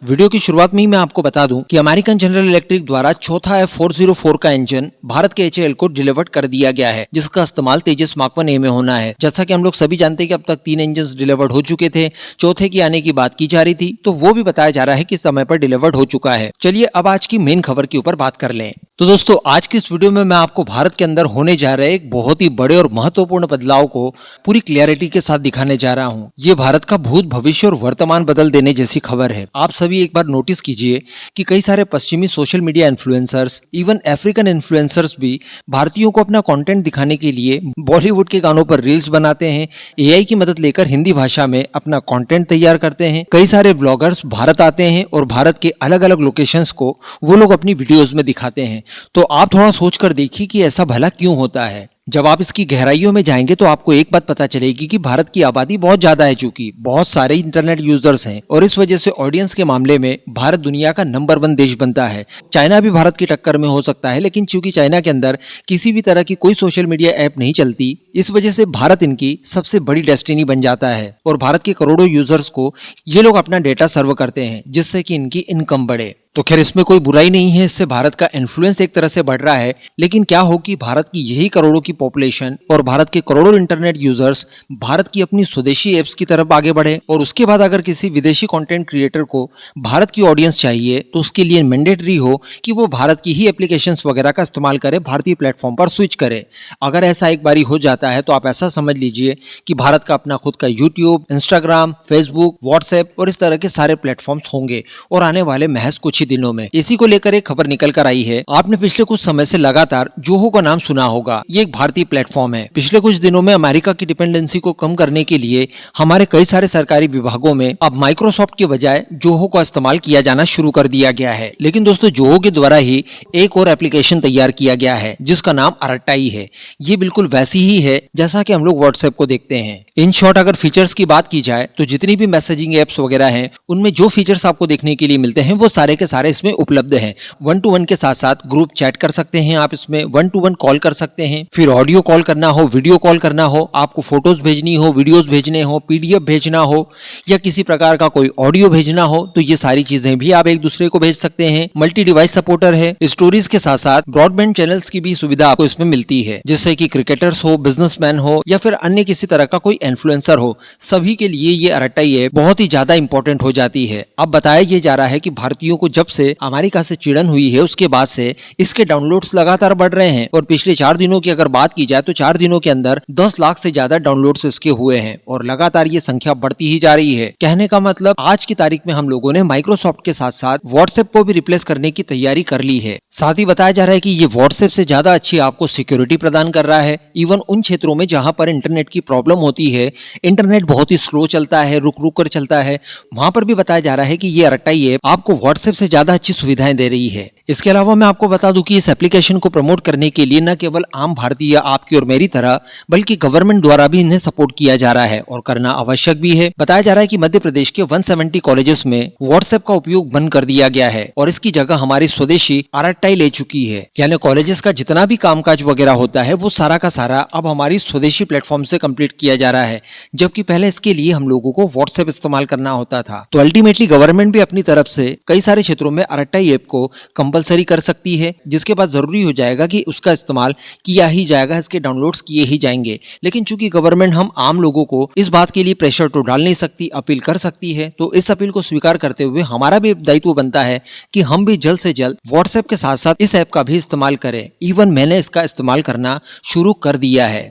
Video की शुरुआत में ही मैं आपको बता दूं कि अमेरिकन जनरल इलेक्ट्रिक द्वारा चौथा F404 का इंजन भारत के HAL को डिलीवर्ड कर दिया गया है, जिसका इस्तेमाल तेजस मार्क 1A में होना है। जैसा कि हम लोग सभी जानते हैं कि अब तक 3 इंजन डिलीवर्ड हो चुके थे, चौथे की आने की बात की जा रही थी, तो वो भी बताया जा रहा है कि समय पर डिलीवर्ड हो चुका है। चलिए अब आज की मेन खबर के ऊपर बात कर लें। तो दोस्तों आज की इस वीडियो में मैं आपको भारत के अंदर होने जा रहे एक बहुत ही बड़े और महत्वपूर्ण बदलाव को पूरी क्लियरिटी के साथ दिखाने जा रहा हूं। ये भारत का भूत, भविष्य और वर्तमान बदल देने जैसी खबर है। आप सभी एक बार नोटिस कीजिए कि कई सारे पश्चिमी social media influencers, even African influencers भी भारतीयों को अपना कंटेंट दिखाने के लिए बॉलीवुड के गानों पर रील्स बनाते हैं, AI की मदद लेकर हिंदी भाषा में अपना कंटेंट तैयार करते हैं। कई सारे ब्लॉगर्स भारत आते हैं और भारत के अलग अलग लोकेशंस को वो लोग अपनी वीडियोस में दिखाते हैं। तो आप थोड़ा सोच कर देखिए कि ऐसा भला क्यों होता है। जब आप इसकी गहराइयों में जाएंगे तो आपको एक बात पता चलेगी कि भारत की आबादी बहुत ज्यादा है, चूंकि बहुत सारे इंटरनेट यूजर्स हैं और इस वजह से ऑडियंस के मामले में भारत दुनिया का नंबर 1 देश बनता है। चाइना भी भारत की टक्कर में हो सकता है, लेकिन चूंकि चाइना के अंदर किसी भी तरह की कोई सोशल मीडिया ऐप नहीं चलती, इस वजह से भारत इनकी सबसे बड़ी डेस्टिनी बन जाता है और भारत के करोड़ों यूजर्स को ये लोग अपना डेटा सर्व करते हैं, जिससे कि इनकी इनकम बढ़े। तो खैर इसमें कोई बुराई नहीं है, इससे भारत का इन्फ्लुएंस एक तरह से बढ़ रहा है। लेकिन क्या हो कि भारत की यही करोड़ों की पॉपुलेशन और भारत के करोड़ों इंटरनेट यूजर्स भारत की अपनी स्वदेशी एप्स की तरफ आगे बढ़े, और उसके बाद अगर किसी विदेशी कंटेंट क्रिएटर को भारत की ऑडियंस चाहिए तो उसके लिए मैंडेटरी हो कि वो भारत की ही एप्लीकेशंस वगैरह का इस्तेमाल करे, भारतीय प्लेटफॉर्म पर स्विच करे। अगर ऐसा एक बारी हो जाता है तो आप ऐसा समझ लीजिए कि भारत का अपना खुद का यूट्यूब, इंस्टाग्राम, फेसबुक, व्हाट्सएप और इस तरह के सारे प्लेटफॉर्म्स होंगे और आने वाले महज कुछ ही दिनों में। इसी को लेकर एक खबर निकल कर आई है। आपने पिछले कुछ समय से लगातार जोहो का नाम सुना होगा। ये एक भारतीय प्लेटफॉर्म है। पिछले कुछ दिनों में अमेरिका की डिपेंडेंसी को कम करने के लिए हमारे कई सारे सरकारी विभागों में अब माइक्रोसॉफ्ट के बजाय जोहो का इस्तेमाल किया जाना शुरू कर दिया गया है। लेकिन दोस्तों जोहो के द्वारा ही एक और एप्लीकेशन तैयार किया गया है जिसका नाम अरट्टाई है। ये बिल्कुल वैसी ही है जैसा कि हम लोग व्हाट्सएप को देखते हैं। इन शॉर्ट अगर फीचर्स की बात की जाए तो जितनी भी मैसेजिंग एप्स वगैरह हैं उनमें जो फीचर्स आपको देखने के लिए मिलते हैं वो सारे के सारे इसमें उपलब्ध है। 1 to 1 के साथ साथ ग्रुप चैट कर सकते हैं आप, इसमें 1 to 1 कॉल कर सकते हैं, फिर ऑडियो कॉल करना हो, वीडियो कॉल करना हो, आपको फोटोज भेजनी हो, वीडियोस भेजने हो, PDF भेजना हो या किसी प्रकार का कोई ऑडियो भेजना हो, तो ये सारी चीजें भी आप एक दूसरे को भेज सकते हैं। मल्टी डिवाइस सपोर्टर है। स्टोरीज के साथ साथ ब्रॉडबैंड चैनल्स की भी सुविधा आपको इसमें मिलती है, जिससे कि क्रिकेटर्स हो, बिजनेसमैन हो या फिर अन्य किसी तरह का कोई इन्फ्लुएंसर हो, सभी के लिए ये अरट्टाई ऐप बहुत ही ज्यादा इंपॉर्टेंट हो जाती है। अब बताया ये जा रहा है कि भारतीयों को जब से अमेरिका से चिड़न हुई है उसके बाद से इसके डाउनलोड्स लगातार बढ़ रहे हैं और पिछले 4 दिनों की अगर बात की जाए तो 4 दिनों के अंदर 10 लाख से ज्यादा डाउनलोड्स इसके हुए हैं और लगातार ये संख्या बढ़ती ही जा रही है। कहने का मतलब आज की तारीख में हम लोगों ने माइक्रोसॉफ्ट के साथ साथ व्हाट्सएप को भी रिप्लेस करने की तैयारी कर ली है। साथ ही बताया जा रहा है कि ये व्हाट्सएप से ज्यादा अच्छी आपको सिक्योरिटी प्रदान कर रहा है। इवन उन क्षेत्रों में जहां पर इंटरनेट की प्रॉब्लम होती है, इंटरनेट बहुत ही स्लो चलता है, रुक रुक कर चलता है, वहां पर भी बताया जा रहा है कि ये अरट्टाई ऐप आपको व्हाट्सएप से ज्यादा अच्छी सुविधाएं दे रही है। इसके अलावा मैं आपको बता दूं कि इस एप्लीकेशन को प्रमोट करने के लिए न केवल आम भारतीय आपकी और मेरी तरह बल्कि गवर्नमेंट द्वारा भी इन्हें सपोर्ट किया जा रहा है और करना आवश्यक भी है। बताया जा रहा है कि मध्य प्रदेश के 170 कॉलेजेस में व्हाट्सएप का उपयोग बंद कर दिया गया है और इसकी जगह हमारी स्वदेशी अरट्टाई ले चुकी है। यानी कॉलेजेस का जितना भी कामकाज वगैरह होता है वो सारा का सारा अब हमारी स्वदेशी प्लेटफॉर्म से कंप्लीट किया जा रहा है, जबकि पहले इसके लिए हम लोगों को व्हाट्सएप इस्तेमाल करना होता था। तो अल्टीमेटली गवर्नमेंट भी अपनी तरफ से कई सारे क्षेत्रों में अरट्टाई ऐप को कंपलसरी कर सकती है, जिसके बाद जरूरी हो जाएगा कि उसका इस्तेमाल किया ही जाएगा, इसके डाउनलोड्स किए ही जाएंगे। लेकिन चूंकि गवर्नमेंट हम आम लोगों को इस बात के लिए प्रेशर तो डाल नहीं सकती, अपील कर सकती है, तो इस अपील को स्वीकार करते हुए हमारा भी दायित्व बनता है कि हम भी जल्द से जल्द व्हाट्सएप के साथ साथ इस ऐप का भी इस्तेमाल करें। इवन मैंने इसका इस्तेमाल करना शुरू कर दिया है।